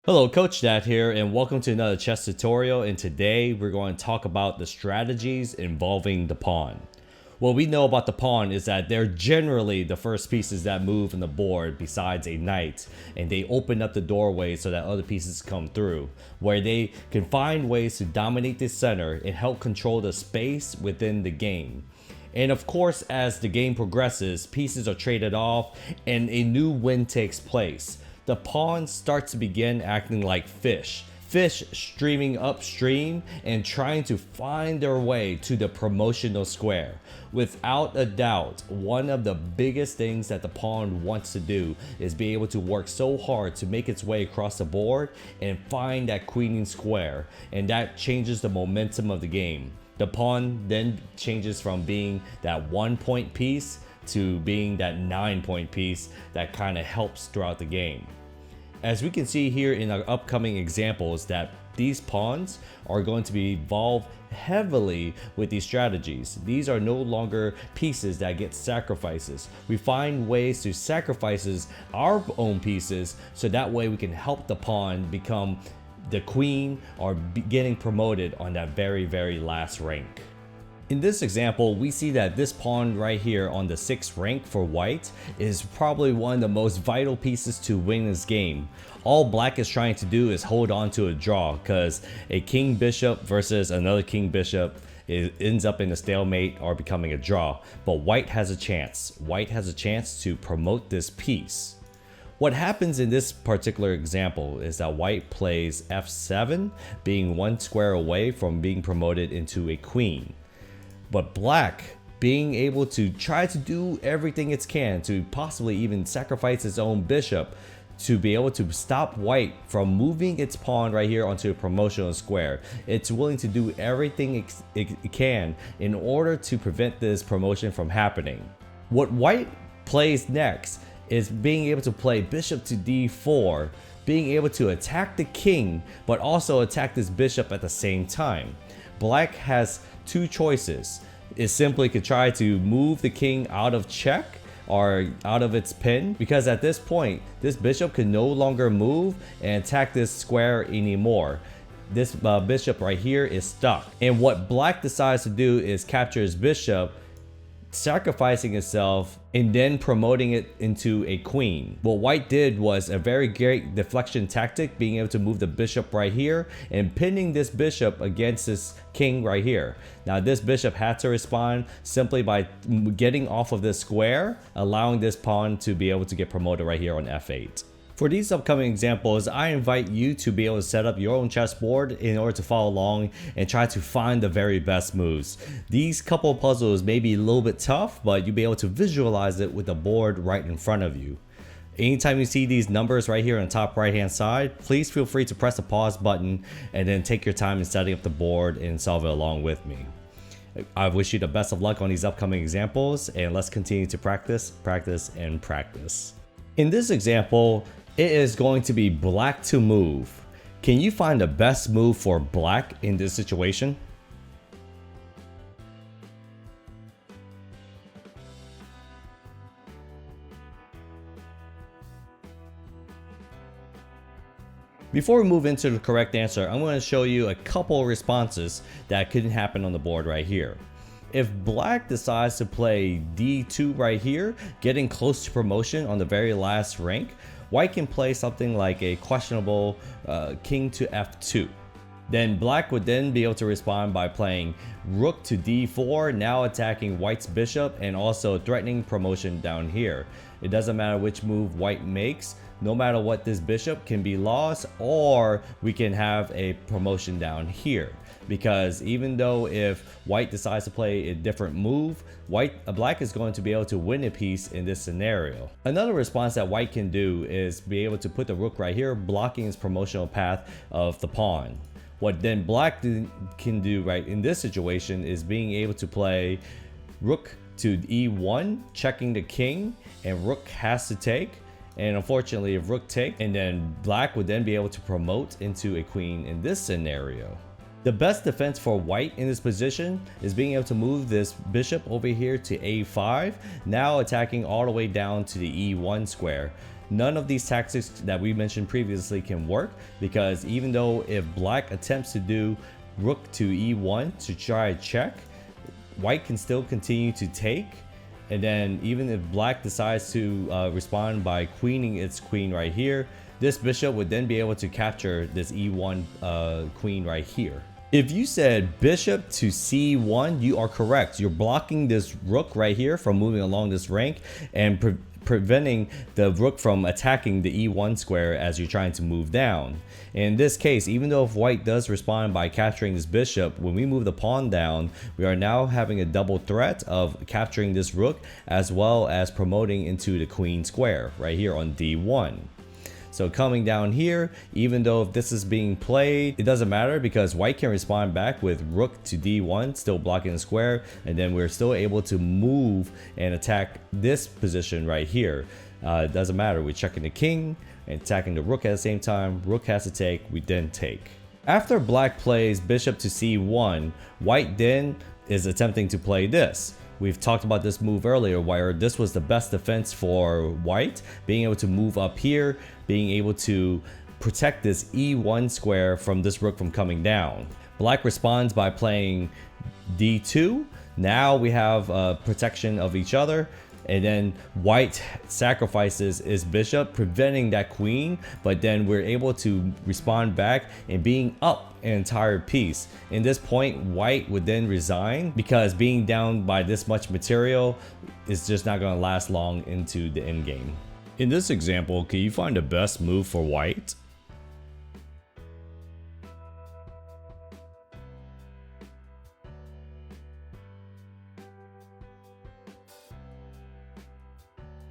Hello, Coach Dad here, and welcome to another chess tutorial. And today we're going to talk about the strategies involving the pawn. What we know about the pawn is that they're generally the first pieces that move in the board besides a knight, and they open up the doorway so that other pieces come through, where they can find ways to dominate the center and help control the space within the game. And of course, as the game progresses, pieces are traded off and a new win takes place. The pawns start to begin acting like fish streaming upstream and trying to find their way to the promotional square. Without a doubt, one of the biggest things that the pawn wants to do is be able to work so hard to make its way across the board and find that queening square, and that changes the momentum of the game. The pawn then changes from being that 1-point piece to being that 9-point piece that kind of helps throughout the game. As we can see here in our upcoming examples, that these pawns are going to be involved heavily with these strategies. These are no longer pieces that get sacrifices. We find ways to sacrifice our own pieces so that way we can help the pawn become the queen or getting promoted on that very last rank. In this example, we see that this pawn right here on the 6th rank for white is probably one of the most vital pieces to win this game. All black is trying to do is hold on to a draw, because a king bishop versus another king bishop ends up in a stalemate or becoming a draw. But white has a chance. White has a chance to promote this piece. What happens in this particular example is that white plays f7, being one square away from being promoted into a queen. But black, being able to try to do everything it can to possibly even sacrifice its own bishop to be able to stop white from moving its pawn right here onto a promotional square. It's willing to do everything it can in order to prevent this promotion from happening. What white plays next is being able to play bishop to d4, being able to attack the king but also attack this bishop at the same time. Black has two choices. It simply could try to move the king out of check or out of its pin, because at this point this bishop can no longer move and attack this square anymore. This bishop right here is stuck, and what black decides to do is capture his bishop, sacrificing itself and then promoting it into a queen. What white did was a very great deflection tactic, being able to move the bishop right here and pinning this bishop against this king right here. Now this bishop had to respond simply by getting off of this square, allowing this pawn to be able to get promoted right here on f8. For these upcoming examples, I invite you to be able to set up your own chessboard in order to follow along and try to find the very best moves. These couple of puzzles may be a little bit tough, but you'll be able to visualize it with the board right in front of you. Anytime you see these numbers right here on the top right hand side, please feel free to press the pause button and then take your time in setting up the board and solve it along with me. I wish you the best of luck on these upcoming examples, and let's continue to practice, and practice. In this example, it is going to be black to move. Can you find the best move for black in this situation? Before we move into the correct answer, I'm going to show you a couple of responses that could happen on the board right here. If black decides to play d2 right here, getting close to promotion on the very last rank, white can play something like a questionable king to f2. Then black would then be able to respond by playing rook to d4, now attacking white's bishop and also threatening promotion down here. It doesn't matter which move white makes, no matter what, this bishop can be lost, or we can have a promotion down here. Because even though if white decides to play a different move, black is going to be able to win a piece in this scenario. Another response that white can do is be able to put the rook right here, blocking its promotional path of the pawn. What then black can do right in this situation is being able to play rook to e1, checking the king, and rook has to take. And unfortunately, if rook take, and then black would then be able to promote into a queen in this scenario. The best defense for white in this position is being able to move this bishop over here to a5, now attacking all the way down to the e1 square. none of these tactics that we mentioned previously can work, because even though if black attempts to do rook to e1 to try to check, white can still continue to take. And then even if black decides to respond by queening its queen right here, this bishop would then be able to capture this e1 queen right here. If you said bishop to c1, you are correct. You're blocking this rook right here from moving along this rank and preventing the rook from attacking the e1 square as you're trying to move down. In this case, even though if white does respond by capturing this bishop, when we move the pawn down, we are now having a double threat of capturing this rook as well as promoting into the queen square right here on d1. So coming down here, even though if this is being played, it doesn't matter because white can respond back with rook to d1, still blocking the square, and then we're still able to move and attack this position right here. It doesn't matter, we're checking the king and attacking the rook at the same time. Rook has to take, we then take. After black plays bishop to c1, white then is attempting to play this. We've talked about this move earlier where this was the best defense for white, being able to move up here, being able to protect this e1 square from this rook from coming down. Black responds by playing d2. Now we have protection of each other. And then white sacrifices his bishop, preventing that queen, but then we're able to respond back and being up an entire piece. In this point, white would then resign because being down by this much material is just not going to last long into the endgame. In this example, can you find the best move for white?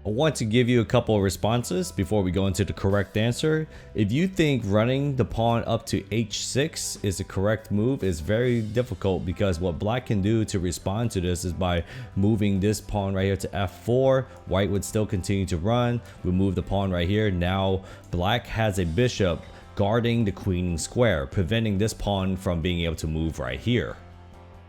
I want to give you a couple of responses before we go into the correct answer. If you think running the pawn up to h6 is the correct move, it's very difficult because what black can do to respond to this is by moving this pawn right here to f4. White would still continue to run. We move the pawn right here. Now black has a bishop guarding the queen square, preventing this pawn from being able to move right here.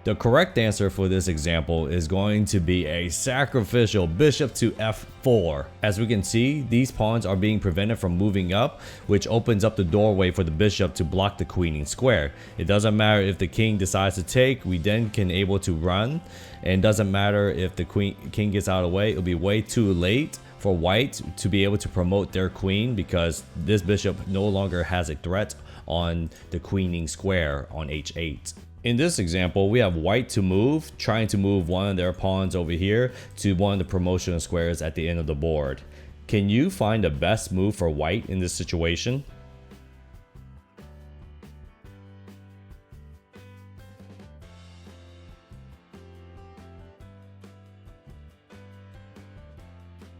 The correct answer for this example is going to be a sacrificial bishop to f4. As we can see, these pawns are being prevented from moving up, which opens up the doorway for the bishop to block the queening square. It doesn't matter if the king decides to take, we then can able to run. And it doesn't matter if the king gets out of the way, it'll be way too late for white to be able to promote their queen because this bishop no longer has a threat on the queening square on h8. In this example, we have white to move, trying to move one of their pawns over here to one of the promotional squares at the end of the board. Can you find the best move for white in this situation?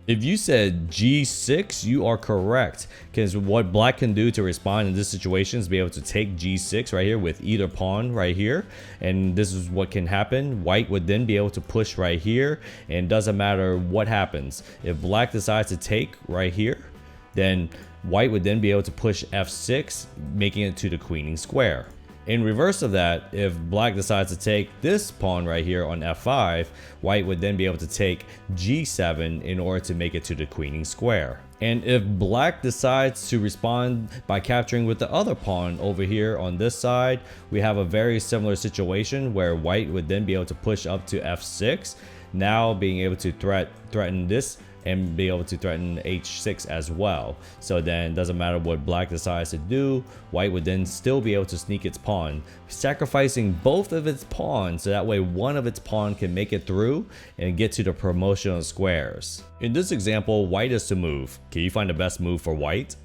If you said g6, you are correct, because what black can do to respond in this situation is be able to take g6 right here with either pawn right here, and this is what can happen. White would then be able to push right here, and doesn't matter what happens. If black decides to take right here, then white would then be able to push f6, making it to the queening square. In reverse of that, if black decides to take this pawn right here on f5, white would then be able to take g7 in order to make it to the queening square. And if black decides to respond by capturing with the other pawn over here on this side, we have a very similar situation where white would then be able to push up to f6, now being able to threaten this and be able to threaten h6 as well. So then it doesn't matter what black decides to do, white would then still be able to sneak its pawn, sacrificing both of its pawns so that way one of its pawn can make it through and get to the promotional squares. In this example, white is to move. Can you find the best move for white?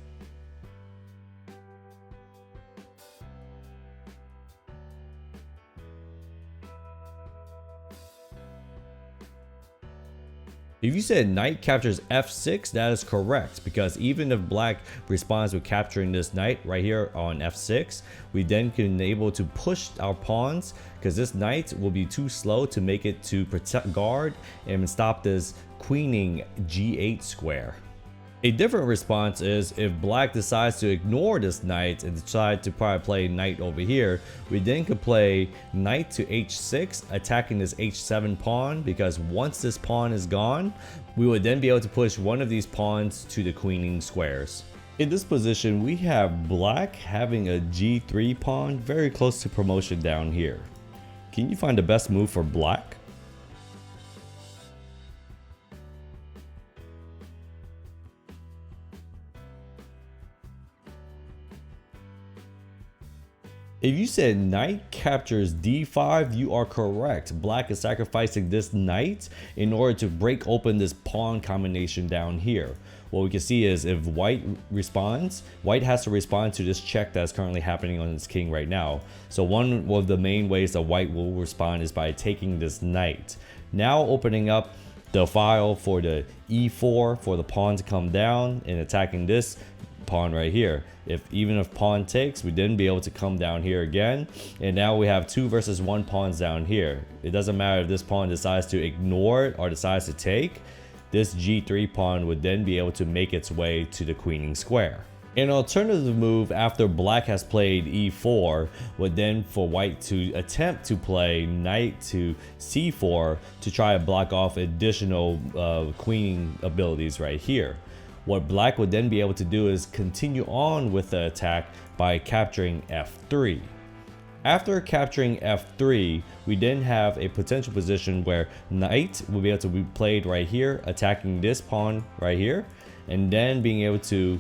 If you said knight captures f6, that is correct, because even if black responds with capturing this knight right here on f6, we then can able to push our pawns, because this knight will be too slow to make it to protect guard and stop this queening g8 square. A different response is if black decides to ignore this knight and decide to probably play knight over here, we then could play knight to h6, attacking this h7 pawn, because once this pawn is gone, We would then be able to push one of these pawns to the queening squares. In this position, we have black having a g3 pawn very close to promotion down here. Can you find the best move for black? If you said knight captures d5, you are correct. Black is sacrificing this knight in order to break open this pawn combination down here. What we can see is if white responds, white has to respond to this check that's currently happening on its king right now. So one of the main ways that white will respond is by taking this knight. Now opening up the file for the e4 for the pawn to come down and attacking this pawn right here. Even if pawn takes, we then be able to come down here again, and now we have 2 versus 1 pawns down here. It doesn't matter if this pawn decides to ignore it or decides to take. This g3 pawn would then be able to make its way to the queening square. An alternative move after black has played e4 would then for white to attempt to play knight to c4 to try to block off additional queening abilities right here. What black would then be able to do is continue on with the attack by capturing f3. After capturing f3, we then have a potential position where knight will be able to be played right here, attacking this pawn right here, and then being able to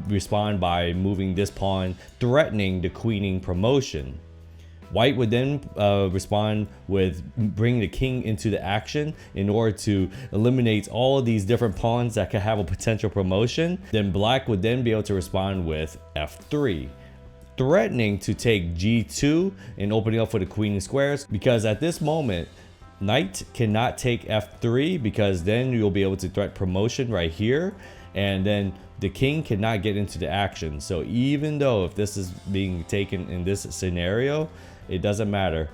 respond by moving this pawn, threatening the queening promotion. White would then respond with bringing the king into the action in order to eliminate all of these different pawns that could have a potential promotion. Then black would then be able to respond with f3, threatening to take g2 and opening up for the queening squares, because at this moment knight cannot take f3 because then you'll be able to threat promotion right here, and then the king cannot get into the action. So even though if this is being taken in this scenario, it doesn't matter.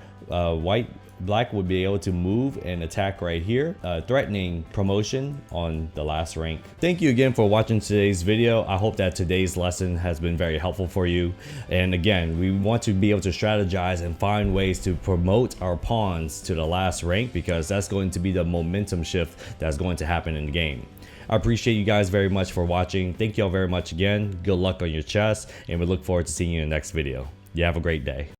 Black would be able to move and attack right here, threatening promotion on the last rank. Thank you again for watching today's video. I hope that today's lesson has been very helpful for you. And again, we want to be able to strategize and find ways to promote our pawns to the last rank, because that's going to be the momentum shift that's going to happen in the game. I appreciate you guys very much for watching. Thank you all very much again. Good luck on your chess, and we look forward to seeing you in the next video. You have a great day.